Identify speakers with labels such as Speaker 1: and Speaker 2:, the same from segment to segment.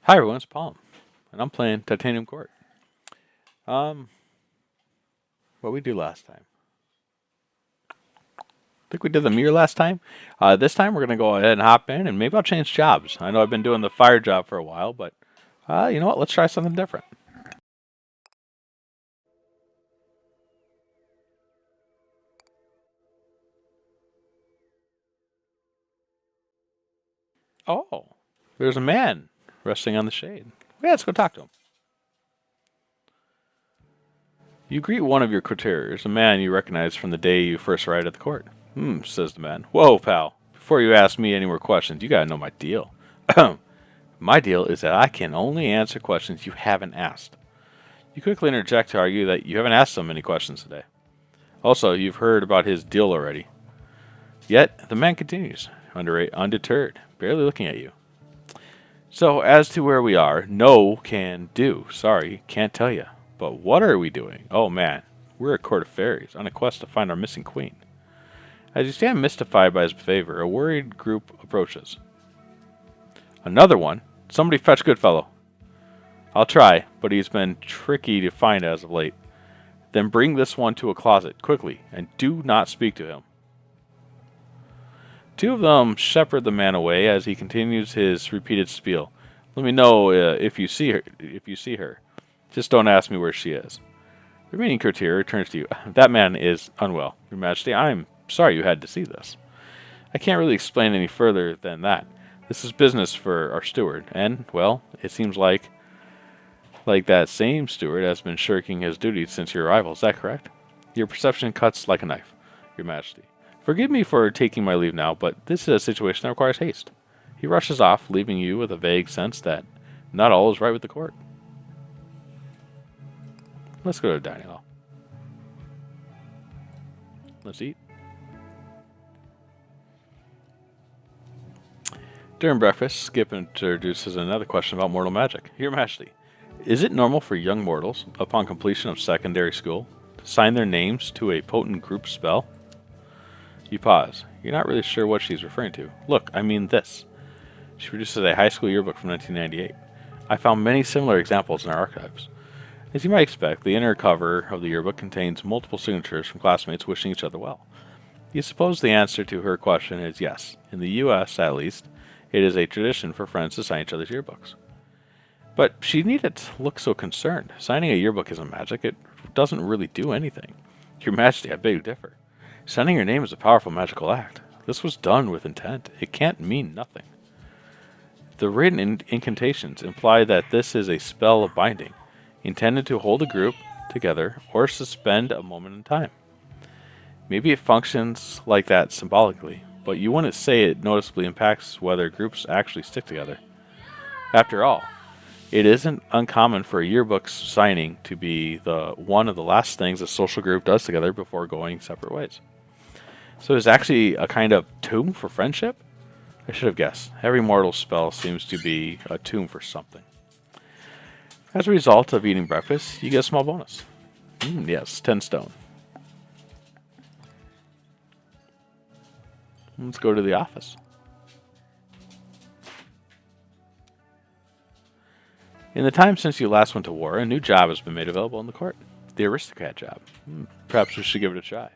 Speaker 1: Hi everyone, it's Polm, and I'm playing Titanium Court. Um, what we do last time? I think we did the mirror last time. This time we're gonna go ahead and hop in, and maybe I'll change jobs. I know I've been doing the fire job for a while, but you know what? Let's try something different. Oh, there's a man resting on the shade. Yeah, let's go talk to him. You greet one of your courtiers, a man you recognize from the day you first arrived at the court. Says the man. Whoa, pal. Before you ask me any more questions, you gotta know my deal. My deal is that I can only answer questions you haven't asked. You quickly interject to argue that you haven't asked him any questions today. Also, you've heard about his deal already. Yet, the man continues, undeterred, barely looking at you. So, as to where we are, no can do. Sorry, can't tell you. But what are we doing? Oh man, we're at Court of Fairies, on a quest to find our missing queen. As you stand mystified by his behavior, a worried group approaches. Another one? Somebody fetch Goodfellow. I'll try, but he's been tricky to find as of late. Then bring this one to a closet, quickly, and do not speak to him. Two of them shepherd the man away as he continues his repeated spiel. Let me know if you see her. If you see her, just don't ask me where she is. The remaining courtier turns to you. That man is unwell, Your Majesty. I'm sorry you had to see this. I can't really explain any further than that. This is business for our steward, and well, it seems like that same steward has been shirking his duties since your arrival. Is that correct? Your perception cuts like a knife, Your Majesty. Forgive me for taking my leave now, but this is a situation that requires haste. He rushes off, leaving you with a vague sense that not all is right with the court. Let's go to the dining hall. Let's eat. During breakfast, Skip introduces another question about mortal magic. Your Majesty, is it normal for young mortals, upon completion of secondary school, to sign their names to a potent group spell? You pause. You're not really sure what she's referring to. Look, I mean this. She produces a high school yearbook from 1998. I found many similar examples in our archives. As you might expect, the inner cover of the yearbook contains multiple signatures from classmates wishing each other well. You suppose the answer to her question is yes. In the US, at least, it is a tradition for friends to sign each other's yearbooks. But she needed to look so concerned. Signing a yearbook isn't magic. It doesn't really do anything. Your Majesty, I beg to differ. Signing your name is a powerful magical act. This was done with intent. It can't mean nothing. The written incantations imply that this is a spell of binding, intended to hold a group together or suspend a moment in time. Maybe it functions like that symbolically, but you wouldn't say it noticeably impacts whether groups actually stick together. After all, it isn't uncommon for a yearbook signing to be the one of the last things a social group does together before going separate ways. So it's actually a kind of tomb for friendship? I should have guessed. Every mortal spell seems to be a tomb for something. As a result of eating breakfast, you get a small bonus. Yes, 10 stone. Let's go to the office. In the time since you last went to war, a new job has been made available in the court. The aristocrat job. Perhaps we should give it a try.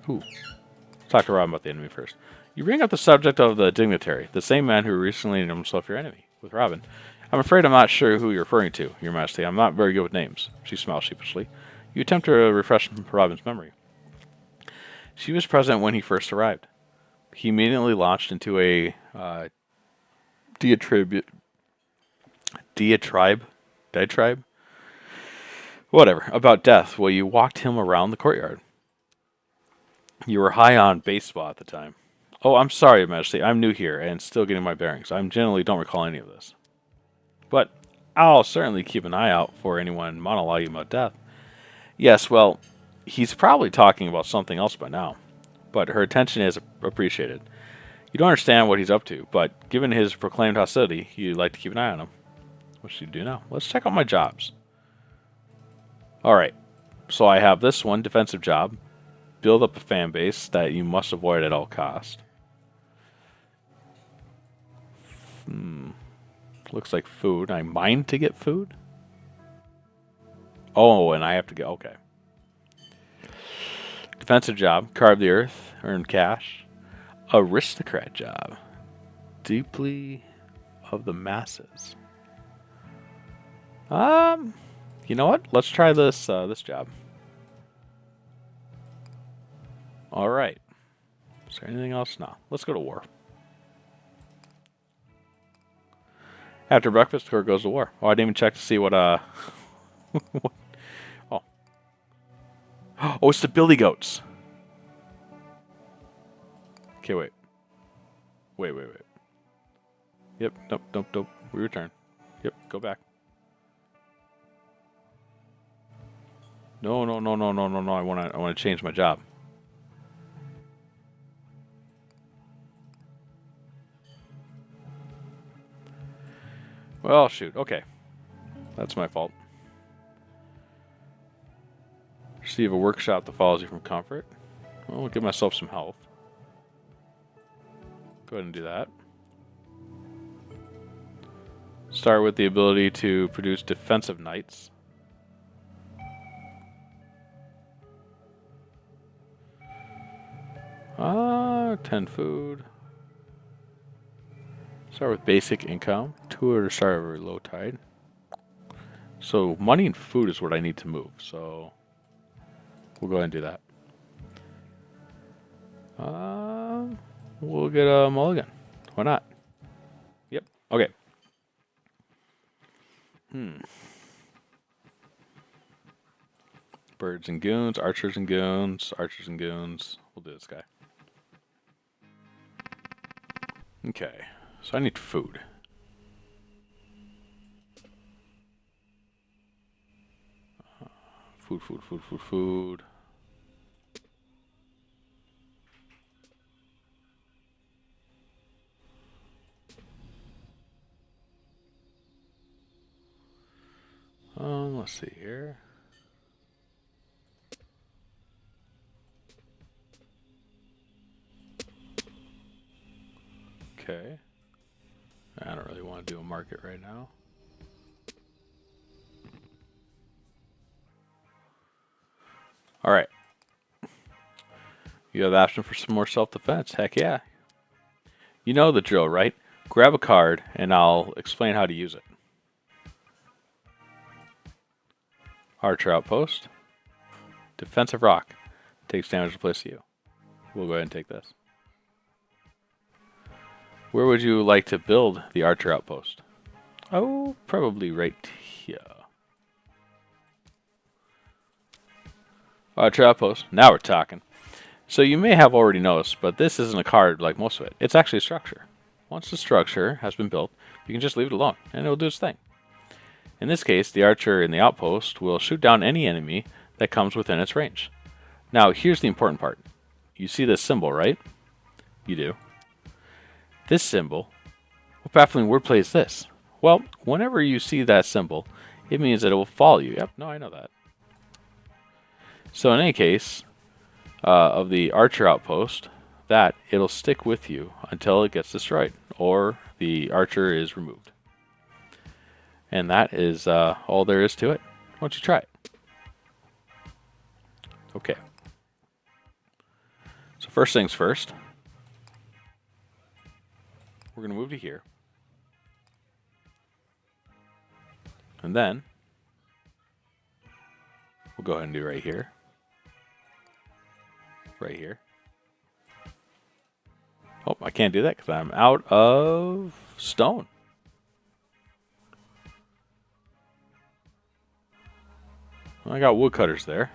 Speaker 1: Ooh. Talk to Robin about the enemy first. You bring up the subject of the dignitary, the same man who recently named himself your enemy, with Robin. I'm afraid I'm not sure who you're referring to, Your Majesty. I'm not very good with names. She smiles sheepishly. You attempt to refresh Robin's memory. She was present when he first arrived. He immediately launched into a diatribe, diatribe, whatever, about death while you walked him around the courtyard. You were high on baseball at the time. Oh, I'm sorry, Your Majesty. I'm new here and still getting my bearings. I generally don't recall any of this. But I'll certainly keep an eye out for anyone monologuing about death. Yes, well, he's probably talking about something else by now. But her attention is appreciated. You don't understand what he's up to, but given his proclaimed hostility, you'd like to keep an eye on him. What should you do now? Let's check out my jobs. Alright, so I have this one, defensive job. Build up a fan base that you must avoid at all costs. Looks like food. I mine to get food? Oh, and I have to get... Okay. Defensive job. Carve the earth. Earn cash. Aristocrat job. Deeply of the masses. You know what? Let's try this this job. All right. Is there anything else? No. Let's go to war. After breakfast, the court goes to war. Oh, I didn't even check to see what what? Oh. Oh, it's the billy goats. Okay, wait. Wait. Yep. Nope. We return. Yep. Go back. No. I wanna change my job. Well, shoot. Okay. That's my fault. Receive a workshop that follows you from comfort. Well, I'll give myself some health. Go ahead and do that. Start with the ability to produce defensive knights. Ah, 10 food. Start with basic income. 2 to start over low tide. So money and food is what I need to move. So we'll go ahead and do that. We'll get a mulligan. Why not? Yep. Okay. Birds and goons, archers and goons, archers and goons. We'll do this guy. Okay. So I need food. Food. Let's see here. Okay. I don't really want to do a market right now. All right. You have the option for some more self-defense. Heck yeah. You know the drill, right? Grab a card, and I'll explain how to use it. Archer Outpost. Defensive Rock. Takes damage to place you. We'll go ahead and take this. Where would you like to build the Archer Outpost? Oh, probably right here. Archer Outpost. Now we're talking. So you may have already noticed, but this isn't a card like most of it. It's actually a structure. Once the structure has been built, you can just leave it alone, and it'll do its thing. In this case, the archer in the outpost will shoot down any enemy that comes within its range. Now, here's the important part. You see this symbol, right? You do. This symbol, what baffling wordplay is this? Well, whenever you see that symbol, it means that it will follow you. Yep, no, I know that. So in any case of the archer outpost, that it'll stick with you until it gets destroyed or the archer is removed. And that is all there is to it. Why don't you try it? Okay. So first things first, we're going to move to here. And then we'll go ahead and do right here. Right here. Oh, I can't do that because I'm out of stone. I got woodcutters there.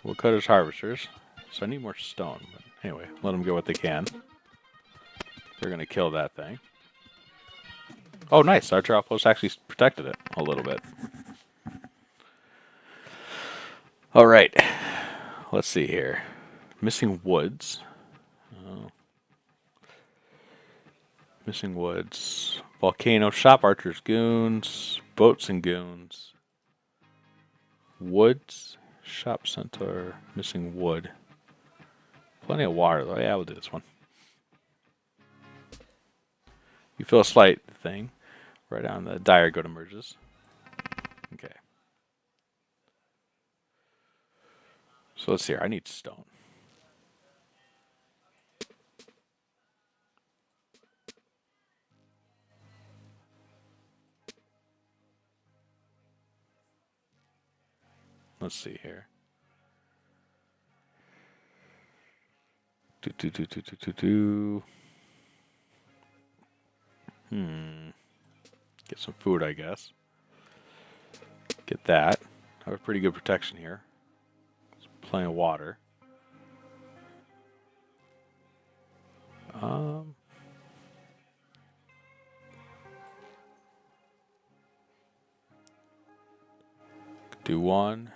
Speaker 1: Woodcutters, harvesters. So I need more stone. But anyway, let them get what they can. They're going to kill that thing. Oh, nice. Archer Outpost actually protected it a little bit. All right. Let's see here. Missing woods. Oh. Missing woods. Volcano, shop archers, goons, boats and goons. Woods, shop centaur, missing wood. Plenty of water though. Yeah, we'll do this one. You feel a slight thing right on the dire goat emerges. Okay. So let's see here. I need stone. Let's see here. Do. Get some food, I guess. Get that. I have pretty good protection here. Plenty of water. Um, do 1,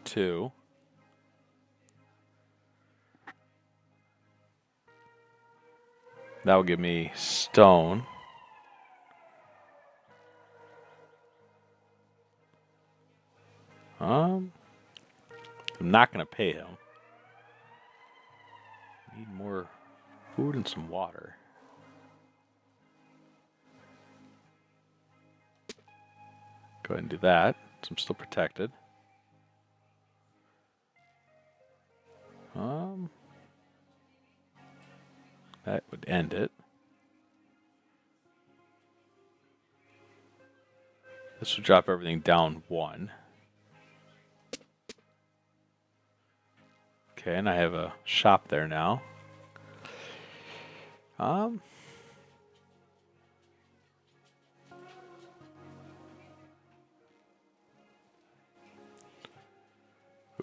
Speaker 1: 2. That will give me stone. I'm not going to pay him. Need more food and some water. Go ahead and do that, so I'm still protected. That would end it. This would drop everything down 1. Okay, and I have a shop there now.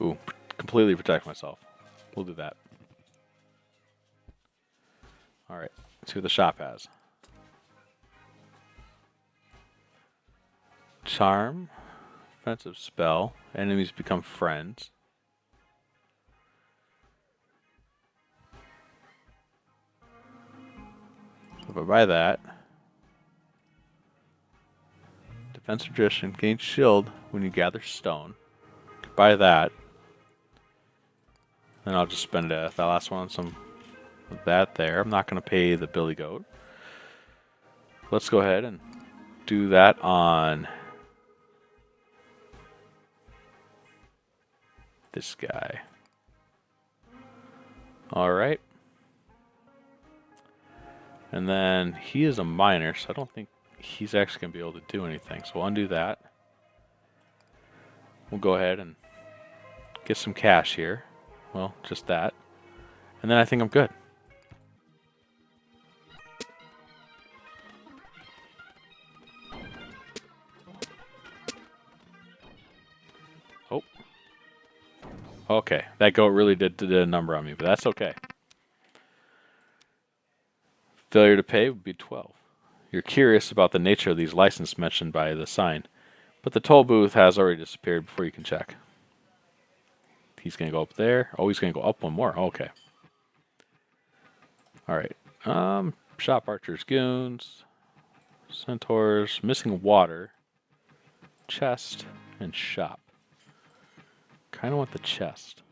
Speaker 1: Ooh, completely protect myself. We'll do that. Alright, let's see what the shop has. Charm, offensive spell, enemies become friends. So if I buy that, defensive tradition, gain shield when you gather stone. Buy that. Then I'll just spend that last one on some of that there. I'm not going to pay the billy goat. Let's go ahead and do that on this guy. Alright. And then he is a miner, so I don't think he's actually going to be able to do anything. So we'll undo that. We'll go ahead and get some cash here. Well, just that. And then I think I'm good. Oh. Okay, that goat really did a number on me, but that's okay. Failure to pay would be 12. You're curious about the nature of these licenses mentioned by the sign, but the toll booth has already disappeared before you can check. He's going to go up there. Oh, he's going to go up one more. Okay. Alright. Shop archers, goons, centaurs, missing water, chest, and shop. Kind of want the chest.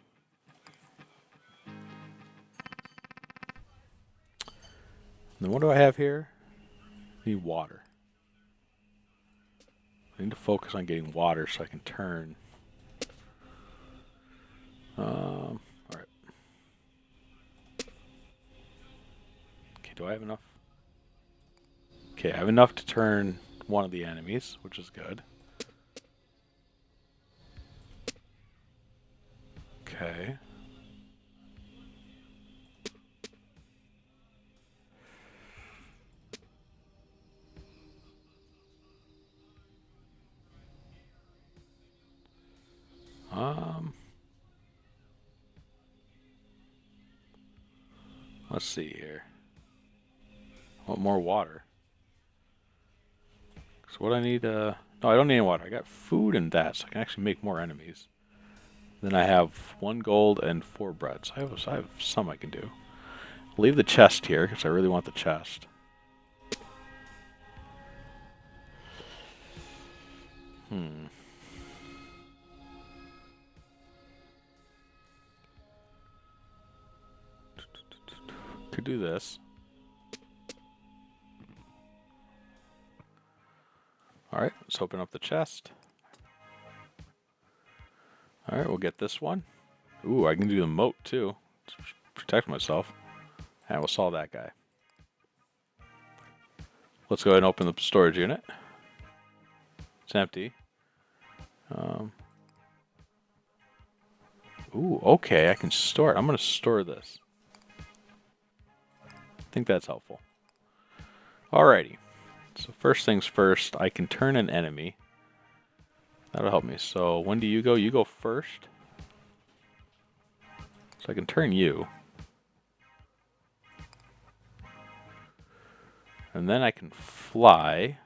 Speaker 1: And then what do I have here? Need water. I need to focus on getting water so I can turn. Alright. Okay, do I have enough? Okay, I have enough to turn one of the enemies, which is good. Okay. Let's see here. I want more water. So what I need, no, I don't need any water. I got food and that, so I can actually make more enemies. Then I have 1 gold and 4 bread. So I have some I can do. Leave the chest here, because I really want the chest. Could do this. Alright, let's open up the chest. Alright, we'll get this one. Ooh, I can do the moat too, to protect myself. And we'll solve that guy. Let's go ahead and open the storage unit. It's empty. Ooh, okay, I can store it. I'm going to store this. I think that's helpful. Alrighty. So first things first, I can turn an enemy. That'll help me. So when do you go? You go first. So I can turn you. And then I can fly.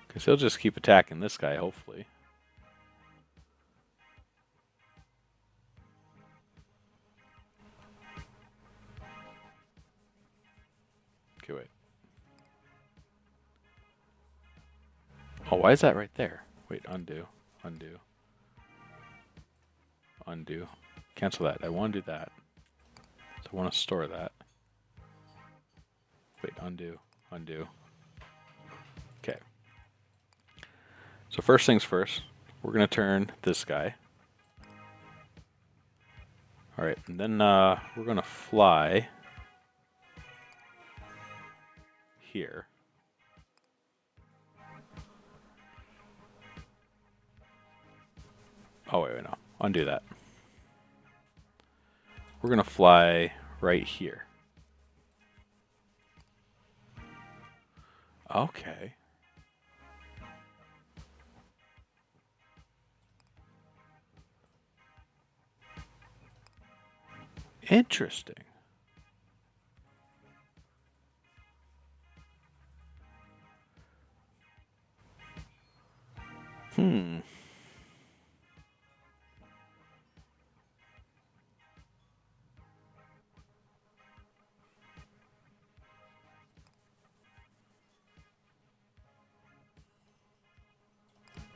Speaker 1: Because he'll just keep attacking this guy, hopefully. Okay, wait. Oh, why is that right there? Wait, undo. Undo. Undo. Cancel that. I want to do that. So I want to store that. Wait, undo. Undo. Okay. So first things first, we're going to turn this guy. Alright, and then we're going to fly here. Oh, wait, no. Undo that. We're going to fly right here. Okay. Interesting.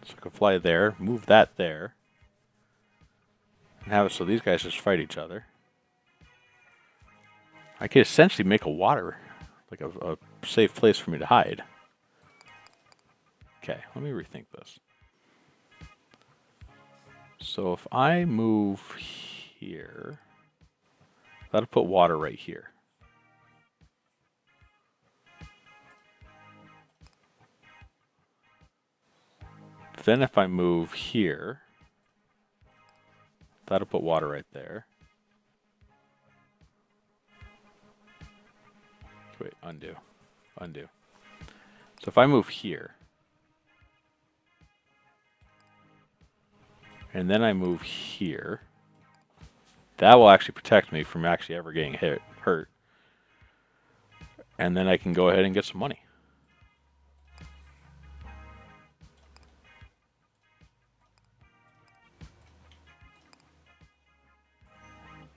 Speaker 1: So I can fly there, move that there, and have it so these guys just fight each other. I could essentially make a water, like a safe place for me to hide. Okay, let me rethink this. So if I move here, that'll put water right here. Then if I move here, that'll put water right there. Wait, undo. Undo. So if I move here, and then I move here, that will actually protect me from actually ever getting hurt. And then I can go ahead and get some money.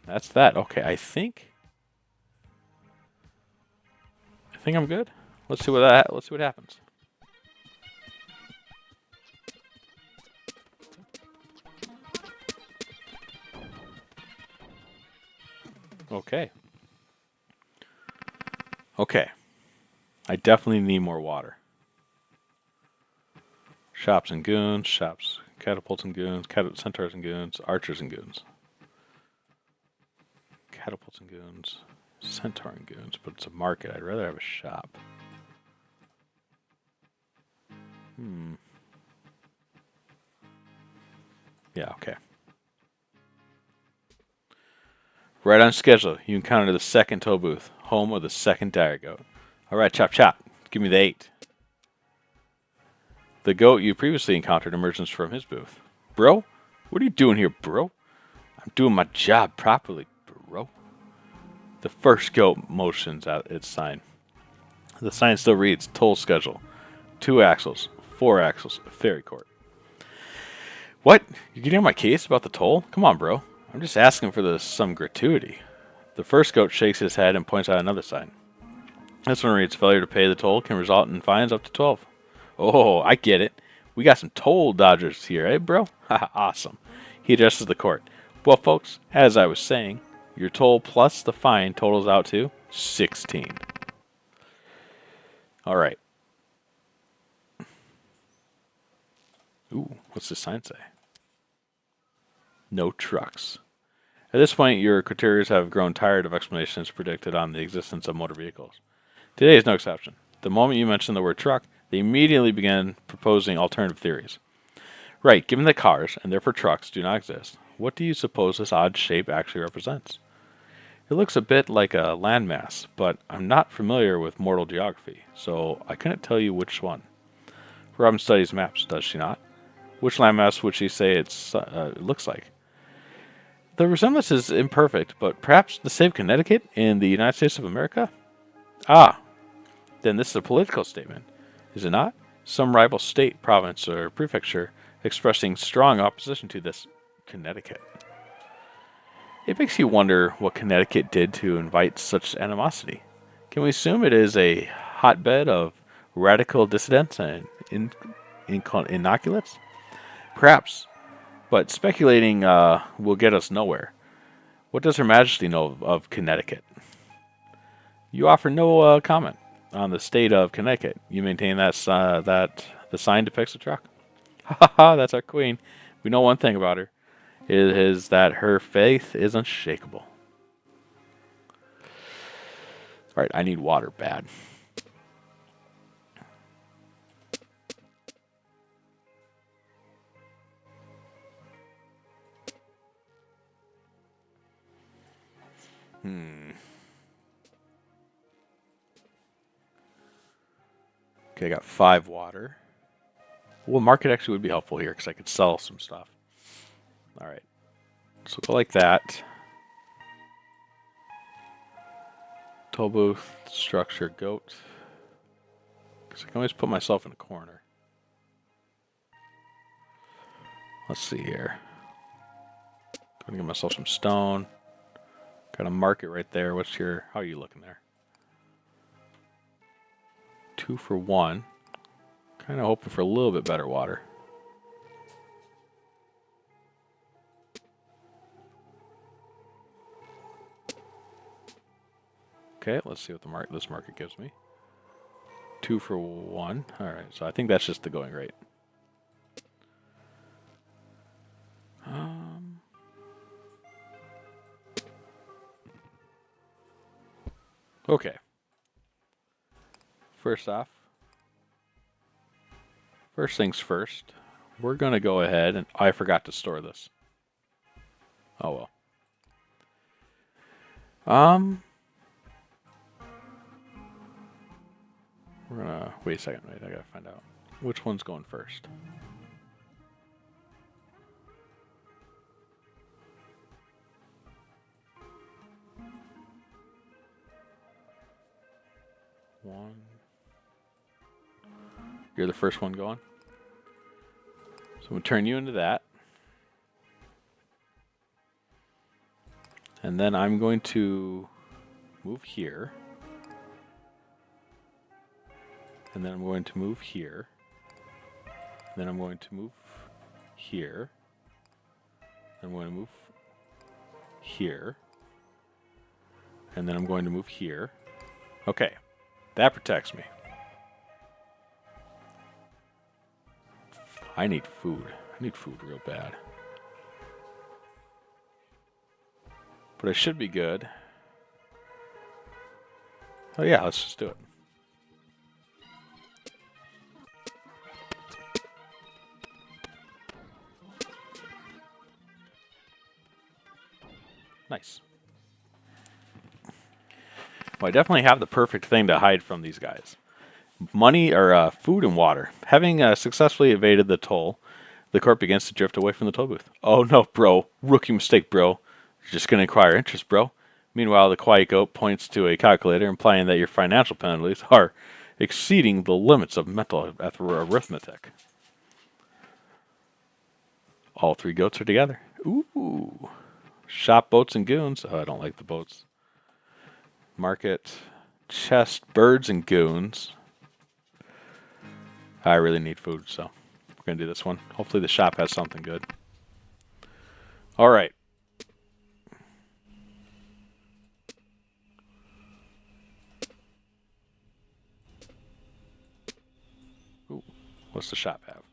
Speaker 1: That's that. Okay, I think I'm good. Let's see what happens. Okay. Okay. I definitely need more water. Shops and goons, shops, catapults and goons, centaurs and goons, archers and goons. Catapults and goons, centaur and goons, but it's a market. I'd rather have a shop. Yeah, okay. Right on schedule, you encounter the second toll booth, home of the second dire goat. Alright, chop chop. Give me the 8. The goat you previously encountered emerges from his booth. Bro? What are you doing here, bro? I'm doing my job properly, bro. The first goat motions at its sign. The sign still reads, toll schedule. 2 axles, 4 axles, ferry court. What? You getting on my case about the toll? Come on, bro. I'm just asking for some gratuity. The first goat shakes his head and points out another sign. This one reads, failure to pay the toll can result in fines up to 12. Oh, I get it. We got some toll dodgers here, eh, bro? Haha, awesome. He addresses the court. Well, folks, as I was saying, your toll plus the fine totals out to 16. All right. Ooh, what's this sign say? No trucks. At this point, your couturiers have grown tired of explanations predicted on the existence of motor vehicles. Today is no exception. The moment you mention the word truck, they immediately began proposing alternative theories. Right, given that cars, and therefore trucks, do not exist, what do you suppose this odd shape actually represents? It looks a bit like a landmass, but I'm not familiar with mortal geography, so I couldn't tell you which one. Robin studies maps, does she not? Which landmass would she say it looks like? The resemblance is imperfect, but perhaps the state of Connecticut in the United States of America? Ah, then this is a political statement, is it not? Some rival state, province, or prefecture expressing strong opposition to this Connecticut. It makes you wonder what Connecticut did to invite such animosity. Can we assume it is a hotbed of radical dissidents and inoculates? Perhaps, but speculating will get us nowhere. What does Her Majesty know of Connecticut? You offer no comment on the state of Connecticut. You maintain that the sign depicts a truck. Ha ha ha! That's our queen. We know one thing about her. It is that her faith is unshakable. All right, I need water bad. Okay, I got 5 water. Well, market actually would be helpful here because I could sell some stuff. All right, so go like that. Toll booth, structure, goat. Because I can always put myself in a corner. Let's see here. Gonna get myself some stone. Got a market right there. How are you looking there? 2 for 1. Kind of hoping for a little bit better water. Okay, let's see what this market gives me. 2 for 1. All right, so I think that's just the going rate. Okay. First things first, we're going to go ahead and I forgot to store this. Oh well. We're gonna wait a second. Wait, I gotta find out which one's going first. One. You're the first one going. So I'm gonna turn you into that. And then I'm going to move here. And then I'm going to move here. And then I'm going to move here. I'm going to move here. And then I'm going to move here. Okay. That protects me. I need food. I need food real bad. But I should be good. Oh yeah, let's just do it. Nice. Well, I definitely have the perfect thing to hide from these guys. Money, or food and water. Having successfully evaded the toll, the corp begins to drift away from the toll booth. Oh no, bro. Rookie mistake, bro. You're just going to acquire interest, bro. Meanwhile, the quiet goat points to a calculator, implying that your financial penalties are exceeding the limits of mental arithmetic. All 3 goats are together. Ooh. Shop, boats, and goons. Oh, I don't like the boats. Market, chest, birds, and goons. I really need food, so we're going to do this one. Hopefully the shop has something good. All right. What's the shop have?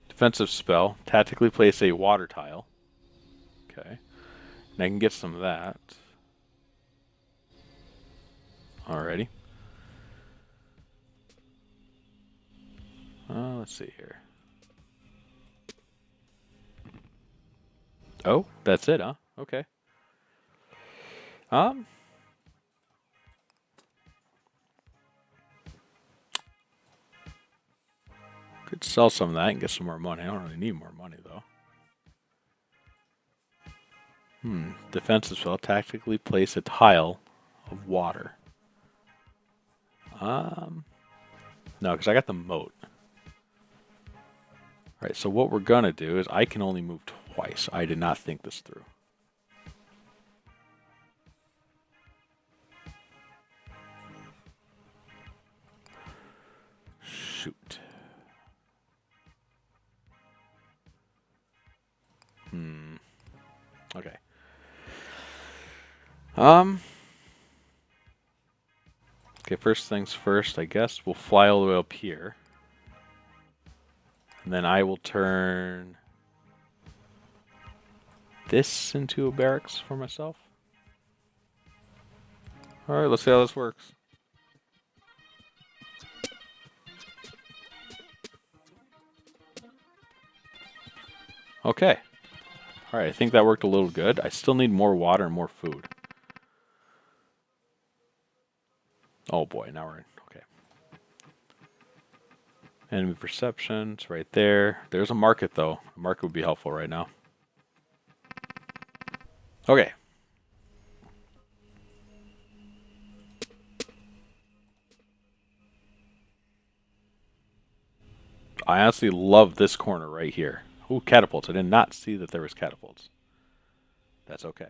Speaker 1: Defensive spell. Tactically place a water tile. Okay. And I can get some of that. Alrighty. Let's see here. Oh, that's it, huh? Okay. Um, could sell some of that and get some more money. I don't really need more money though. Defensive spell. Tactically place a tile of water. No, because I got the moat. Alright, so what we're gonna do is I can only move twice. I did not think this through. Shoot. Okay. Okay, first things first, I guess we'll fly all the way up here. And then I will turn this into a barracks for myself. Alright, let's see how this works. Okay. Alright, I think that worked a little good. I still need more water and more food. Oh boy, now we're in. Okay. Enemy perceptions right there. There's a market though. A market would be helpful right now. Okay. I honestly love this corner right here. Ooh, catapults. I did not see that there was catapults. That's okay.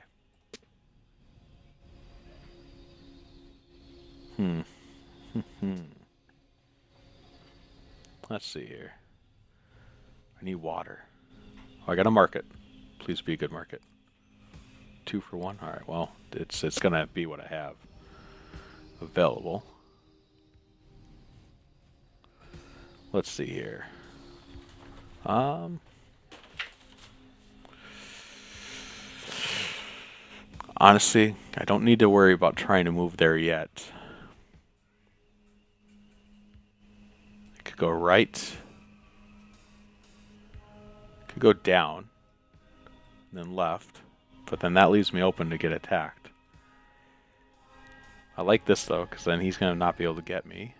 Speaker 1: Let's see here. I need water. Oh, I got a market. Please be a good market. 2 for 1. All right. Well, it's gonna be what I have available. Let's see here. Honestly, I don't need to worry about trying to move there yet. I could go right. Could go down. And then left. But then that leaves me open to get attacked. I like this though, because then he's gonna not be able to get me.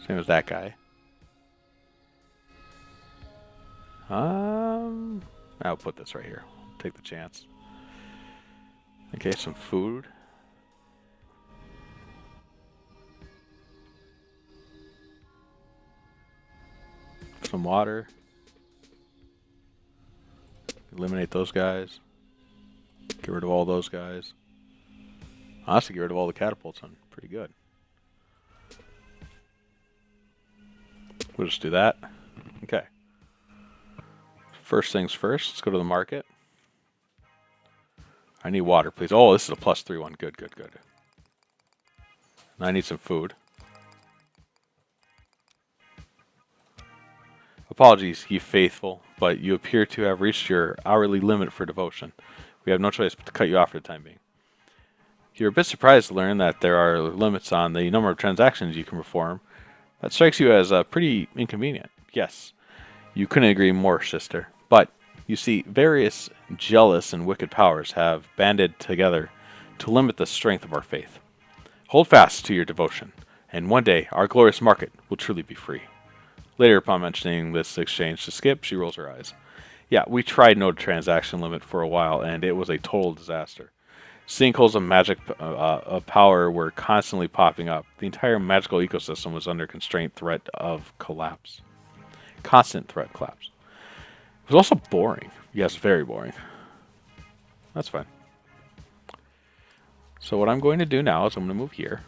Speaker 1: Same as that guy. I'll put this right here. Take the chance. Okay, some food. Some water. Eliminate those guys. Get rid of all those guys. Honestly, get rid of all the catapults. I'm pretty good. We'll just do that. Okay. First things first, let's go to the market. I need water, please. Oh, this is a +3 one. Good, good, good. And I need some food. Apologies, ye faithful, but you appear to have reached your hourly limit for devotion. We have no choice but to cut you off for the time being. You're a bit surprised to learn that there are limits on the number of transactions you can perform. That strikes you as pretty inconvenient. Yes, you couldn't agree more, sister. But, you see, various jealous and wicked powers have banded together to limit the strength of our faith. Hold fast to your devotion, and one day our glorious market will truly be free. Later, upon mentioning this exchange to Skip, she rolls her eyes. Yeah, we tried no transaction limit for a while, and it was a total disaster. Sinkholes of magic power were constantly popping up. The entire magical ecosystem was under constant threat of collapse. Constant threat collapse. It was also boring. Yes, very boring. That's fine. So what I'm going to do now is I'm going to move here.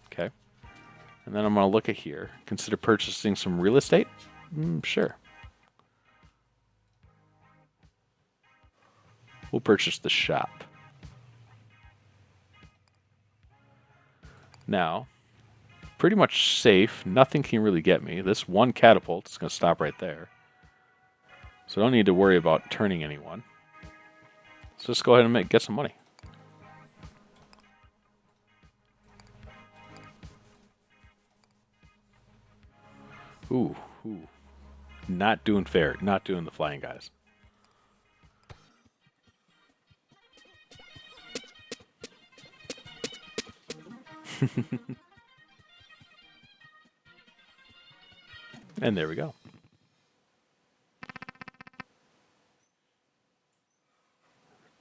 Speaker 1: Okay. And then I'm going to look at here. Consider purchasing some real estate? Sure. We'll purchase the shop. Now, pretty much safe. Nothing can really get me. This one catapult is going to stop right there. So I don't need to worry about turning anyone. Let's just go ahead and get some money. Ooh. Not doing fair. Not doing the flying guys. And there we go.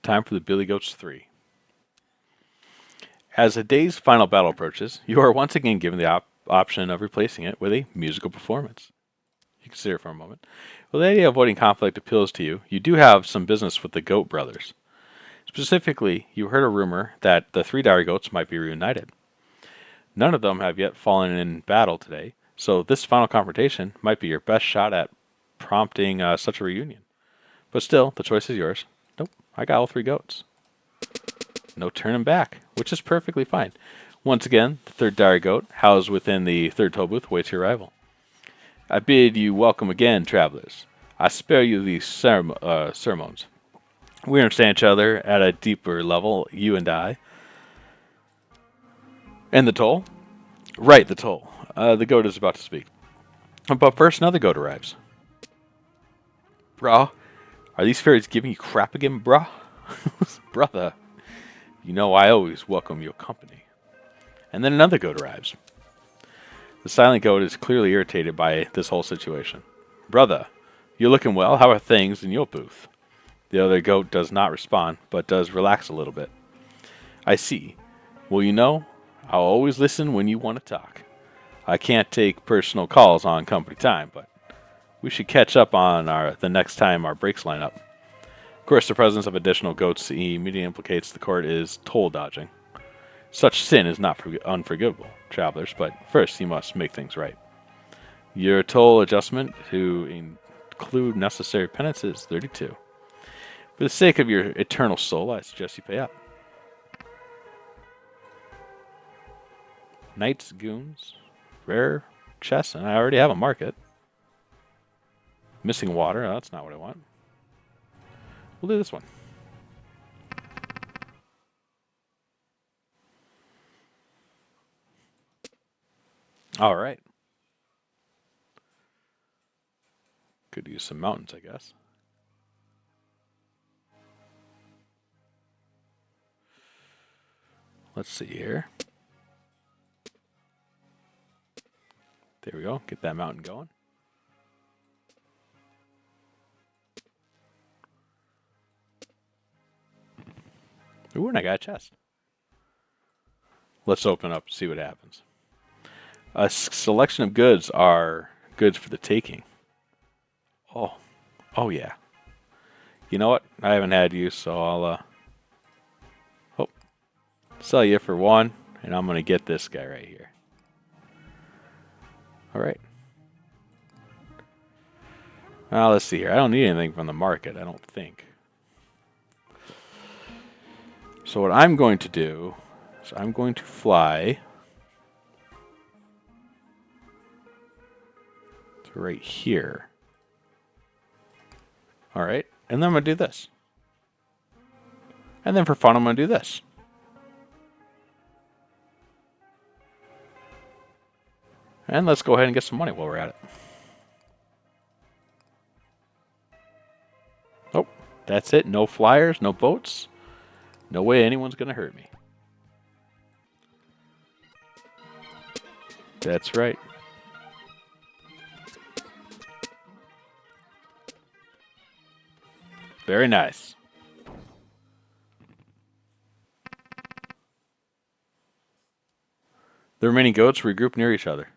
Speaker 1: Time for the Billy Goats 3. As the day's final battle approaches, you are once again given the option of replacing it with a musical performance. You consider it for a moment. Well, the idea of avoiding conflict appeals to you. You do have some business with the Goat brothers. Specifically, you heard a rumor that the three dire goats might be reunited. None of them have yet fallen in battle today, so this final confrontation might be your best shot at prompting such a reunion. But still, the choice is yours. Nope, I got all three goats. No turning back, which is perfectly fine. Once again, the third dire goat, housed within the third toll booth, waits your arrival. I bid you welcome again, travelers. I spare you these sermons. We understand each other at a deeper level, you and I. And the toll? Right, the toll. The goat is about to speak. But first, another goat arrives. Brah, are these fairies giving you crap again, brah? Brother, you know I always welcome your company. And then another goat arrives. The silent goat is clearly irritated by this whole situation. Brother, you're looking well. How are things in your booth? The other goat does not respond, but does relax a little bit. I see. Well, you know, I'll always listen when you want to talk. I can't take personal calls on company time, but we should catch up on the next time our breaks line up. Of course, the presence of additional goats immediately implicates the court is toll dodging. Such sin is not unforgivable, travelers, but first you must make things right. Your toll adjustment to include necessary penance is 32. For the sake of your eternal soul, I suggest you pay up. Knights, goons, rare chests, and I already have a market. Missing water, that's not what I want. We'll do this one. All right. Could use some mountains, I guess. Let's see here. There we go. Get that mountain going. Ooh, and I got a chest. Let's open up and see what happens. A selection of goods are goods for the taking. Oh yeah. You know what? I haven't had you, so I'll sell you for one, and I'm gonna get this guy right here. All right. Now let's see here. I don't need anything from the market, I don't think. So what I'm going to do is I'm going to fly to right here. All right, and then I'm going to do this. And then for fun, I'm going to do this. And let's go ahead and get some money while we're at it. Oh, that's it. No flyers, no boats. No way anyone's going to hurt me. That's right. Very nice. The remaining goats regroup near each other.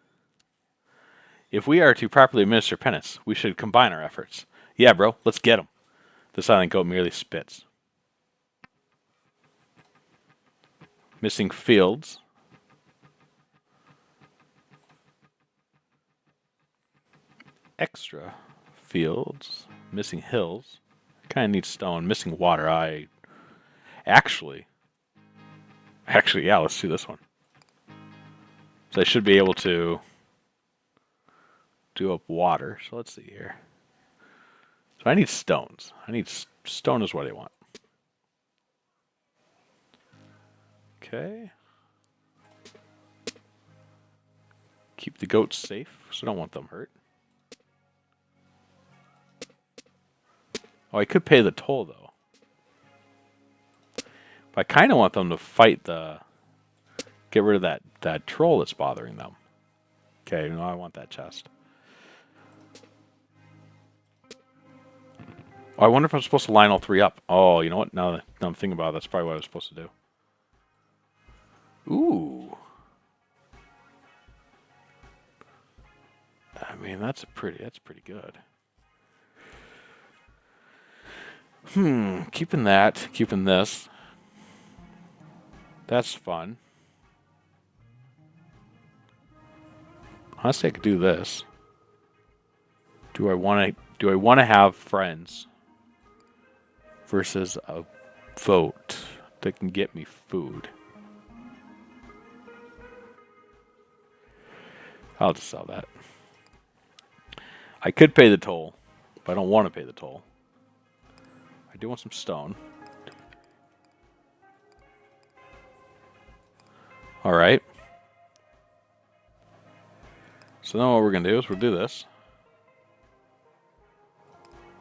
Speaker 1: If we are to properly administer penance, we should combine our efforts. Yeah, bro, let's get him. The silent goat merely spits. Missing fields. Extra fields. Missing hills. Kind of need stone. Missing water. Actually, yeah, let's do this one. So I should be able to do up water. So let's see here. So I need stones. Stone is what I want. Okay. Keep the goats safe, so I don't want them hurt. Oh, I could pay the toll, though. But I kind of want them to fight get rid of that troll that's bothering them. Okay, no, I want that chest. Oh, I wonder if I'm supposed to line all three up. Oh, you know what? Now that I'm thinking about it, that's probably what I was supposed to do. Ooh. I mean, that's pretty good. Keeping this. That's fun. Honestly, I could do this. Do I want to have friends versus a vote that can get me food? I'll just sell that. I could pay the toll, but I don't want to pay the toll. I do want some stone. All right. So then what we're going to do is we'll do this.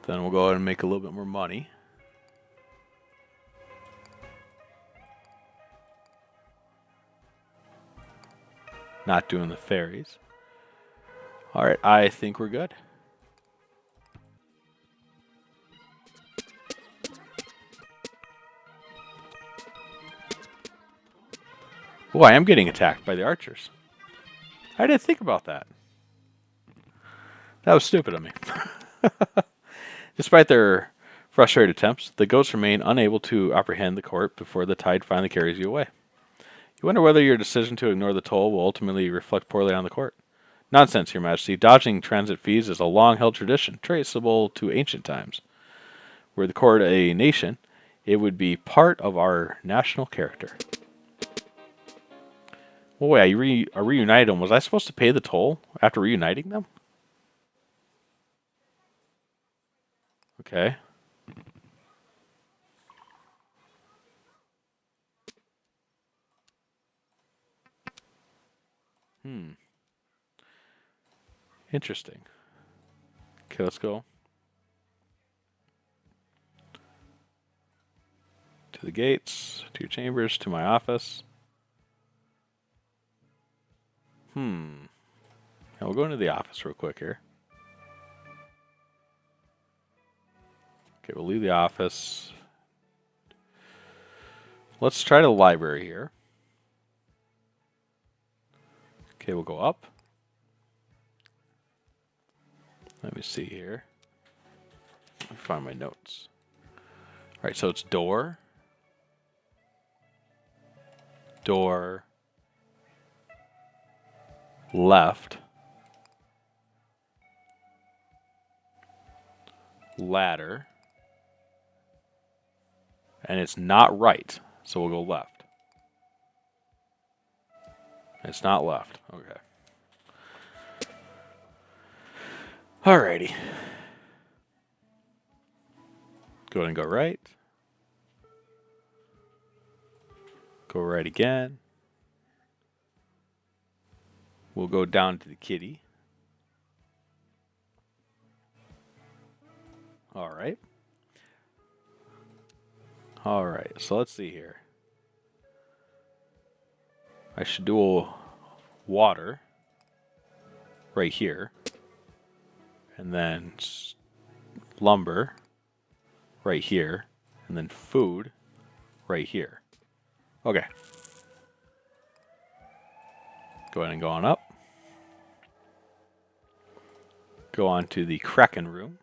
Speaker 1: Then we'll go ahead and make a little bit more money. Not doing the fairies. All right, I think we're good. Oh, I am getting attacked by the archers. I didn't think about that. That was stupid of me. Despite their frustrated attempts, the ghosts remain unable to apprehend the court before the tide finally carries you away. You wonder whether your decision to ignore the toll will ultimately reflect poorly on the court. Nonsense, Your Majesty. Dodging transit fees is a long-held tradition, traceable to ancient times. Were the court a nation, it would be part of our national character. Well, wait, I reunited them. Was I supposed to pay the toll after reuniting them? Okay. Interesting. Okay, let's go to the gates, to your chambers, to my office. Now we'll go into the office real quick here. Okay, we'll leave the office. Let's try the library here. Okay, we'll go up. Let me see here. Let me find my notes. All right, so it's door, door, left, ladder, and it's not right, so we'll go left. It's not left. Okay. Alrighty. Go ahead and go right. Go right again. We'll go down to the kitty. Alright. Alright, so let's see here. I should do a water right here. And then lumber right here. And then food right here. Okay. Go ahead and go on up. Go on to the Kraken room.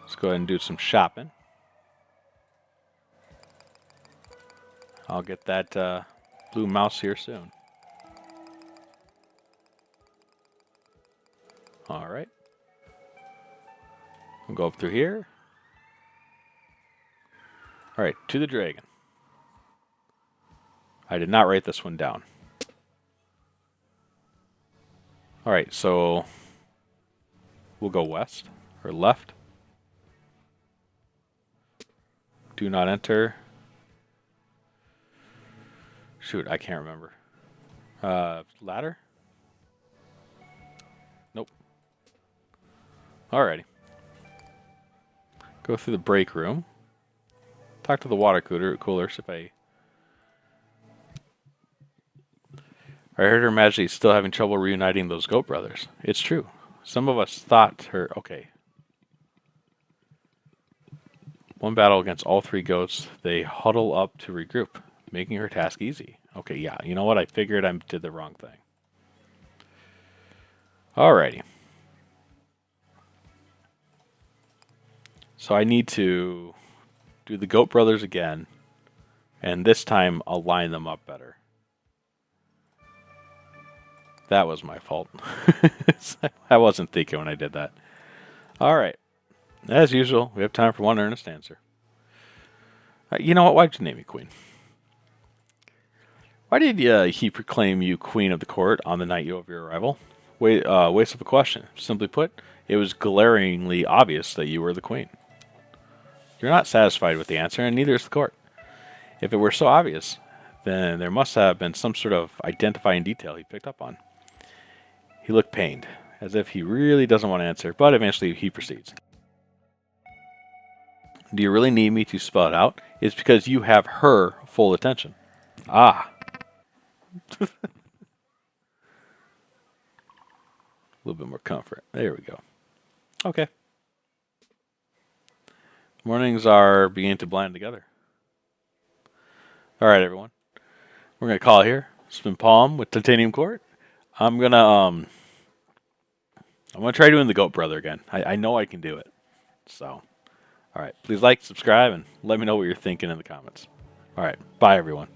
Speaker 1: Let's go ahead and do some shopping. I'll get that blue mouse here soon. All right. We'll go up through here. All right, to the dragon. I did not write this one down. All right, so we'll go west or left. Do not enter. Shoot, I can't remember. Ladder? Nope. Alrighty. Go through the break room. Talk to the water coolers if I heard Her Majesty's still having trouble reuniting those goat brothers. It's true. Some of us thought her... Okay. One battle against all three goats. They huddle up to regroup, making her task easy. Okay, yeah. You know what? I figured I did the wrong thing. Alrighty. So I need to do the goat brothers again. And this time, I'll line them up better. That was my fault. I wasn't thinking when I did that. All right. As usual, we have time for one earnest answer. You know what? Why'd you name me queen? Why did he proclaim you queen of the court on the night of your arrival? Waste of a question. Simply put, it was glaringly obvious that you were the queen. You're not satisfied with the answer, and neither is the court. If it were so obvious, then there must have been some sort of identifying detail he picked up on. He looked pained, as if he really doesn't want to answer, but eventually he proceeds. Do you really need me to spell it out? It's because you have her full attention. Ah. A little bit more comfort. There we go. Okay. Mornings are beginning to blend together. All right, everyone. We're going to call it here. It's been Polm with Titanium Court. I'm gonna try doing the Goat Brother again. I know I can do it. So, all right. Please like, subscribe, and let me know what you're thinking in the comments. All right. Bye, everyone.